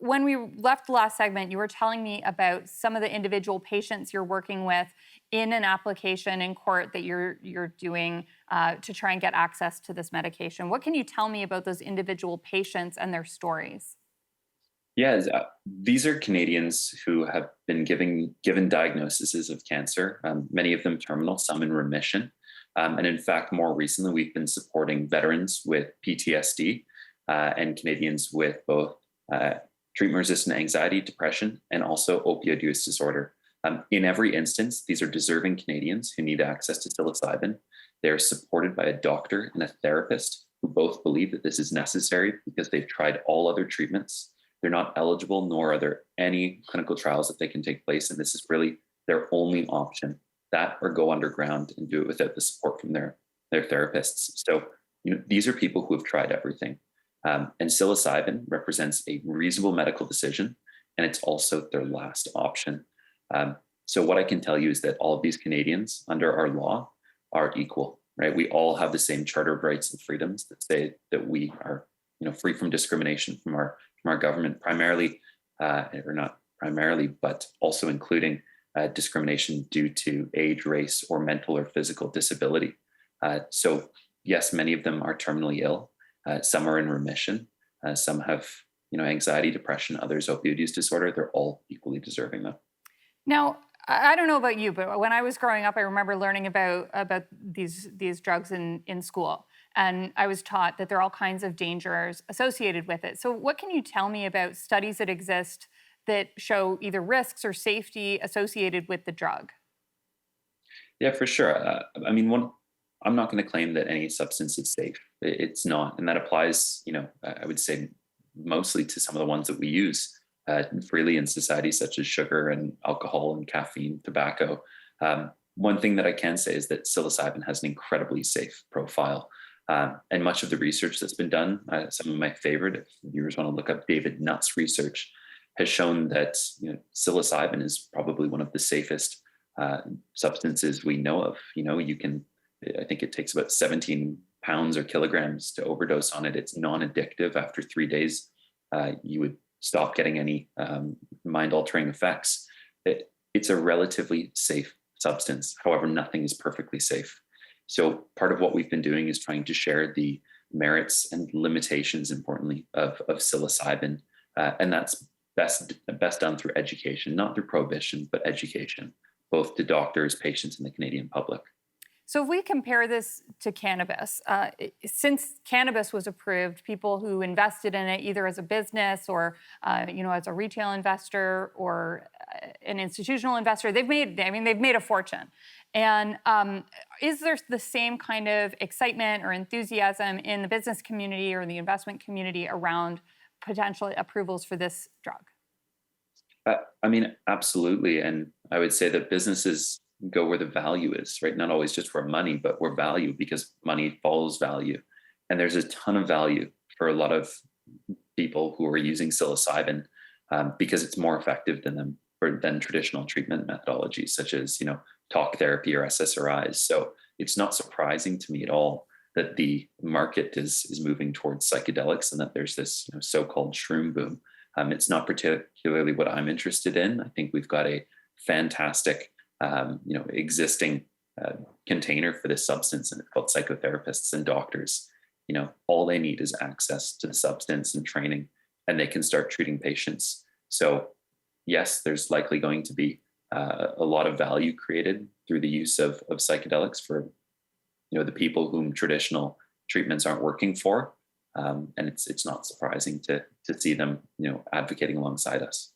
when we left the last segment, you were telling me about some of the individual patients you're working with in an application in court that you're doing to try and get access to this medication. What can you tell me about those individual patients and their stories? Yeah, these are Canadians who have been given diagnoses of cancer, many of them terminal, some in remission. And in fact, more recently, we've been supporting veterans with PTSD and Canadians with both treatment-resistant anxiety, depression, and also opioid use disorder. In every instance, these are deserving Canadians who need access to psilocybin. They're supported by a doctor and a therapist who both believe that this is necessary because they've tried all other treatments. They're not eligible, nor are there any clinical trials that they can take place. And this is really their only option, that or go underground and do it without the support from their therapists. So, these are people who have tried everything. And psilocybin represents a reasonable medical decision, and it's also their last option. So what I can tell you is that all of these Canadians under our law are equal, right? We all have the same Charter of Rights and Freedoms that say that we are, free from discrimination from our government, primarily, or not primarily, but also including discrimination due to age, race, or mental or physical disability. So yes, many of them are terminally ill. Some are in remission. Some have, anxiety, depression, others opioid use disorder. They're all equally deserving, though. Now, I don't know about you, but when I was growing up, I remember learning about these drugs in school. And I was taught that there are all kinds of dangers associated with it. So what can you tell me about studies that exist that show either risks or safety associated with the drug? Yeah, for sure. I'm not going to claim that any substance is safe. It's not. And that applies, I would say mostly to some of the ones that we use freely in society, such as sugar and alcohol and caffeine, tobacco. One thing that I can say is that psilocybin has an incredibly safe profile. And much of the research that's been done, some of my favorite, if viewers want to look up David Nutt's research, has shown that psilocybin is probably one of the safest substances we know of. I think it takes about 17 pounds or kilograms to overdose on it. It's non-addictive. After 3 days, you would stop getting any mind-altering effects. It's a relatively safe substance. However, nothing is perfectly safe. So part of what we've been doing is trying to share the merits and limitations, importantly, of psilocybin. And that's best done through education, not through prohibition, but education, both to doctors, patients, and the Canadian public. So if we compare this to cannabis, since cannabis was approved, people who invested in it either as a business or, as a retail investor or an institutional investor, they've made a fortune. And is there the same kind of excitement or enthusiasm in the business community or the investment community around potential approvals for this drug? Absolutely. And I would say that businesses go where the value is, right? Not always just for money, but where value, because money follows value. And there's a ton of value for a lot of people who are using psilocybin because it's more effective than traditional treatment methodologies, such as, talk therapy or SSRIs. So it's not surprising to me at all that the market is moving towards psychedelics and that there's this so-called shroom boom. It's not particularly what I'm interested in. I think we've got a fantastic existing container for this substance, and it's called psychotherapists and doctors. All they need is access to the substance and training, and they can start treating patients. So yes, there's likely going to be a lot of value created through the use of psychedelics for the people whom traditional treatments aren't working for, and it's not surprising to see them advocating alongside us.